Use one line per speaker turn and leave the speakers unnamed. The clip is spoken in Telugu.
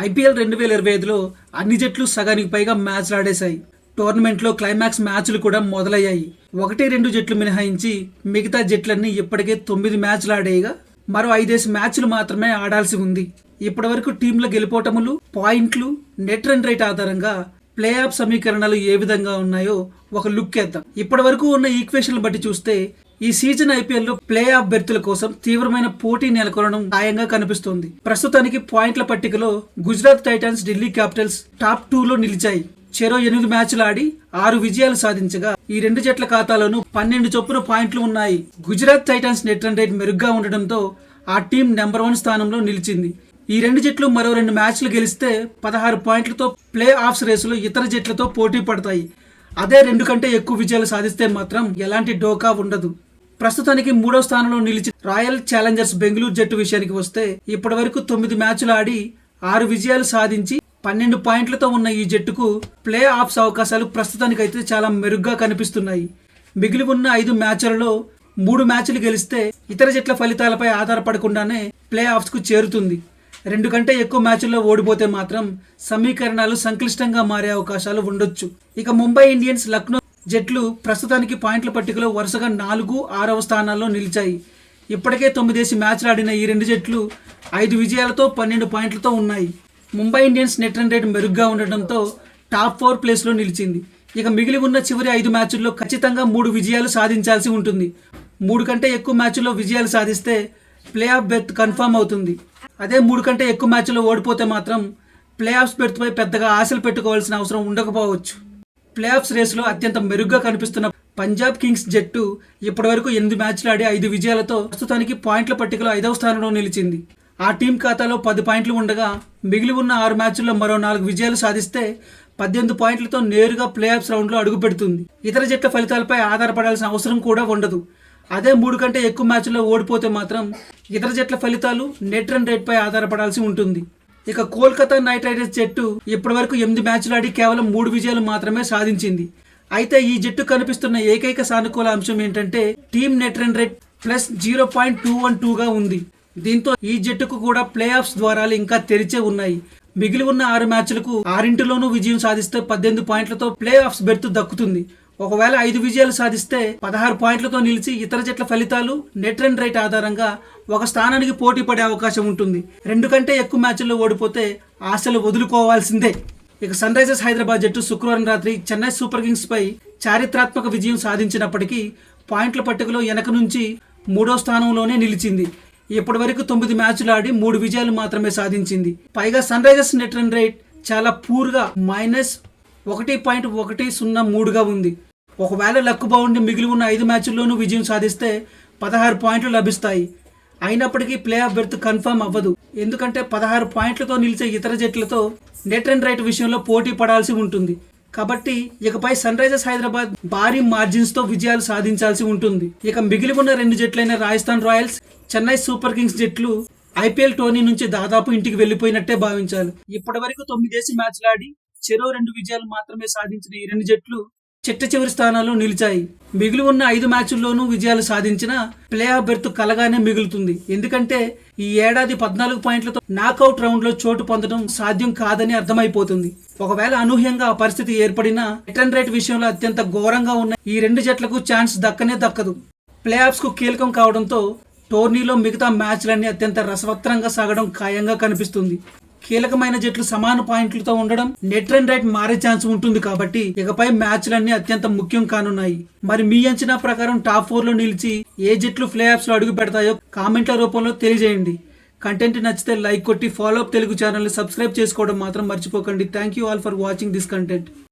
ఐపీఎల్ 2025లో అన్ని జట్లు సగానికి పైగా మ్యాచ్లు ఆడేశాయి. టోర్నమెంట్లో క్లైమాక్స్ మ్యాచ్లు కూడా మొదలయ్యాయి. 1-2 జట్లు మినహాయించి మిగతా జట్లన్నీ ఇప్పటికే 9 మ్యాచ్లు ఆడేయగా మరో 5 మ్యాచ్లు మాత్రమే ఆడాల్సి ఉంది. ఇప్పటివరకు టీంల గెలుపోటములు, పాయింట్లు, నెట్ రన్ రేట్ ఆధారంగా ప్లే ఆఫ్ సమీకరణాలు ఏ విధంగా ఉన్నాయో ఒక లుక్ వేద్దాం. ఇప్పటివరకు ఉన్న ఈక్వేషన్లు బట్టి చూస్తే ఈ సీజన్ ఐపీఎల్ లో ప్లే ఆఫ్ బెర్తుల కోసం తీవ్రమైన పోటీ నెలకొనడం ఖాయంగా కనిపిస్తోంది. ప్రస్తుతానికి పాయింట్ల పట్టికలో Gujarat Titans, Delhi Capitals top 2లో నిలిచాయి. చెరో 8 మ్యాచ్లు ఆడి 6 విజయాలు సాధించగా ఈ రెండు జట్ల ఖాతాలోనూ 12 చొప్పున పాయింట్లు ఉన్నాయి. Gujarat Titans net run rate మెరుగ్గా ఉండడంతో ఆ టీం నెంబర్ 1 స్థానంలో నిలిచింది. ఈ రెండు జట్లు మరో 2 మ్యాచ్లు గెలిస్తే 16 పాయింట్లతో ప్లే ఆఫ్స్ రేసులో ఇతర జట్లతో పోటీ పడతాయి. అదే 2 కంటే ఎక్కువ విజయాలు సాధిస్తే మాత్రం ఎలాంటి డోకా ఉండదు. ప్రస్తుతానికి 3వ స్థానంలో నిలిచి రాయల్ ఛాలెంజర్స్ బెంగళూరు జట్టు విషయానికి వస్తే ఇప్పటి వరకు 9 మ్యాచ్లు ఆడి 6 విజయాలు సాధించి 12 పాయింట్లతో ఉన్న ఈ జట్టుకు ప్లే ఆఫ్స్ అవకాశాలు ప్రస్తుతానికైతే చాలా మెరుగ్గా కనిపిస్తున్నాయి. మిగిలి ఉన్న 5 మ్యాచ్లలో 3 మ్యాచ్లు గెలిస్తే ఇతర జట్ల ఫలితాలపై ఆధారపడకుండానే ప్లే ఆఫ్స్ కు చేరుతుంది. 2 కంటే ఎక్కువ మ్యాచ్ల్లో ఓడిపోతే మాత్రం సమీకరణాలు సంక్లిష్టంగా మారే అవకాశాలు ఉండొచ్చు. ఇక ముంబై ఇండియన్స్, లక్నో జట్లు ప్రస్తుతానికి పాయింట్ల పట్టికలో వరుసగా 4, 6వ స్థానాల్లో నిలిచాయి. ఇప్పటికే 9 మ్యాచ్లు ఆడిన ఈ రెండు జట్లు 5 విజయాలతో 12 పాయింట్లతో ఉన్నాయి. Mumbai Indians net run rate మెరుగ్గా ఉండటంతో టాప్ 4 ప్లేస్లో నిలిచింది. ఇక మిగిలి ఉన్న చివరి 5 మ్యాచ్ల్లో ఖచ్చితంగా 3 విజయాలు సాధించాల్సి ఉంటుంది. 3 కంటే ఎక్కువ మ్యాచ్ల్లో విజయాలు సాధిస్తే ప్లే ఆఫ్ బెర్త్ కన్ఫర్మ్ అవుతుంది. అదే 3 కంటే ఎక్కువ మ్యాచ్ల్లో ఓడిపోతే మాత్రం ప్లే ఆఫ్స్ బెర్త్పై పెద్దగా ఆశలు పెట్టుకోవాల్సిన అవసరం ఉండకపోవచ్చు. ప్లే ఆఫ్స్ రేసులో అత్యంత మెరుగ్గా కనిపిస్తున్న పంజాబ్ కింగ్స్ జట్టు ఇప్పటివరకు 8 మ్యాచ్లు ఆడి 5 విజయాలతో ప్రస్తుతానికి పాయింట్ల పట్టికలో 5వ స్థానంలో నిలిచింది. ఆ టీం ఖాతాలో 10 పాయింట్లు ఉండగా మిగిలి ఉన్న 6 మ్యాచ్ల్లో మరో 4 విజయాలు సాధిస్తే 18 పాయింట్లతో నేరుగా ప్లే ఆఫ్స్ రౌండ్లో అడుగు పెడుతుంది. ఇతర జట్ల ఫలితాలపై ఆధారపడాల్సిన అవసరం కూడా ఉండదు. అదే 3 కంటే ఎక్కువ మ్యాచ్ల్లో ఓడిపోతే మాత్రం ఇతర జట్ల ఫలితాలు, నెట్ రన్ రేట్ పై ఆధారపడాల్సి ఉంటుంది. ఇక కోల్కతా నైట్ రైడర్స్ జట్టు ఇప్పటివరకు 8 మ్యాచ్లు ఆడి కేవలం 3 విజయాలు మాత్రమే సాధించింది. అయితే ఈ జట్టు కనిపిస్తున్న ఏకైక సానుకూల అంశం ఏంటంటే team net run rate plus 0.212గా ఉంది. దీంతో ఈ జట్టుకు కూడా ప్లే ఆఫ్స్ ద్వారాలు ఇంకా తెరిచే ఉన్నాయి. మిగిలి ఉన్న 6 మ్యాచ్లకు 6లోనూ విజయం సాధిస్తే 18 పాయింట్లతో ప్లే ఆఫ్స్ బెర్త్ దక్కుతుంది. ఒకవేళ 5 విజయాలు సాధిస్తే 16 పాయింట్లతో నిలిచి ఇతర జట్ల ఫలితాలు, నెట్ రన్ రేట్ ఆధారంగా ఒక స్థానానికి పోటీ పడే అవకాశం ఉంటుంది. 2 కంటే ఎక్కువ మ్యాచ్ల్లో ఓడిపోతే ఆశలు వదులుకోవాల్సిందే. ఇక సన్ రైజర్స్ హైదరాబాద్ జట్టు శుక్రవారం రాత్రి చెన్నై సూపర్ కింగ్స్ పై చారిత్రాత్మక విజయం సాధించినప్పటికీ పాయింట్ల పట్టికలో వెనక నుంచి 3వ స్థానంలోనే నిలిచింది. ఇప్పటి వరకు 9 మ్యాచ్లు ఆడి 3 విజయాలు మాత్రమే సాధించింది. పైగా Sunrisers net run rate చాలా పూర్గా -1.103గా ఉంది. ఒకవేళ లక్కు బాగుండి మిగిలి ఉన్న 5 మ్యాచ్ల్లోనూ విజయం సాధిస్తే 16 పాయింట్లు లభిస్తాయి. అయినప్పటికీ ప్లే ఆఫ్ బెర్త్ కన్ఫర్మ్ అవ్వదు. ఎందుకంటే 16 పాయింట్లతో నిలిచే ఇతర జట్లతో నెట్ రన్ రేట్ విషయంలో పోటీ పడాల్సి ఉంటుంది. కాబట్టి ఇకపై సన్ రైజర్స్ హైదరాబాద్ భారీ మార్జిన్స్ తో విజయాలు సాధించాల్సి ఉంటుంది. ఇక మిగిలి ఉన్న 2 జట్లైన Rajasthan Royals, Chennai Super Kings జట్లు ఐపీఎల్ టోర్నీ నుంచి దాదాపు ఇంటికి వెళ్లిపోయినట్టే భావించాలి. ఇప్పటి వరకు 9 మ్యాచ్లు ఆడి చెరో 2 విజయాలు మాత్రమే సాధించిన ఈ రెండు జట్లు చివరి స్థానాల్లో నిలిచాయి. మిగిలి ఉన్న 5 మ్యాచ్ల్లోనూ విజయాలు సాధించిన ప్లే ఆఫ్ బెర్త్ కలగానే మిగులుతుంది. ఎందుకంటే ఈ ఏడాది 14 పాయింట్లతో నాకౌట్ రౌండ్ లో చోటు పొందడం సాధ్యం కాదని అర్థమైపోతుంది. ఒకవేళ అనూహ్యంగా ఆ పరిస్థితి ఏర్పడినా నెట్ రన్ రేట్ విషయంలో అత్యంత ఘోరంగా ఉన్న ఈ రెండు జట్లకు ఛాన్స్ దక్కదు. ప్లే ఆఫ్స్ కు కీలకం కావడంతో టోర్నీలో మిగతా మ్యాచ్లన్నీ అత్యంత రసవత్తరంగా సాగడం ఖాయంగా కనిపిస్తుంది. కీలకమైన జట్లు సమాన పాయింట్లతో ఉండడం, నెట్ రన్ రేట్ మారే ఛాన్స్ ఉంటుంది. కాబట్టి ఇకపై మ్యాచ్లన్నీ అత్యంత ముఖ్యం కానున్నాయి. మరి మీ అంచనా ప్రకారం టాప్ 4లో నిలిచి ఏ జట్లు ప్లే ఆఫ్స్ లో అడుగు పెడతాయో కామెంట్ల రూపంలో తెలియజేయండి. కంటెంట్ నచ్చితే లైక్ కొట్టి ఫాలో అప్ తెలుగు ఛానల్ ని సబ్స్క్రైబ్ చేసుకోవడం మాత్రం మర్చిపోకండి. Thank you all for watching this content.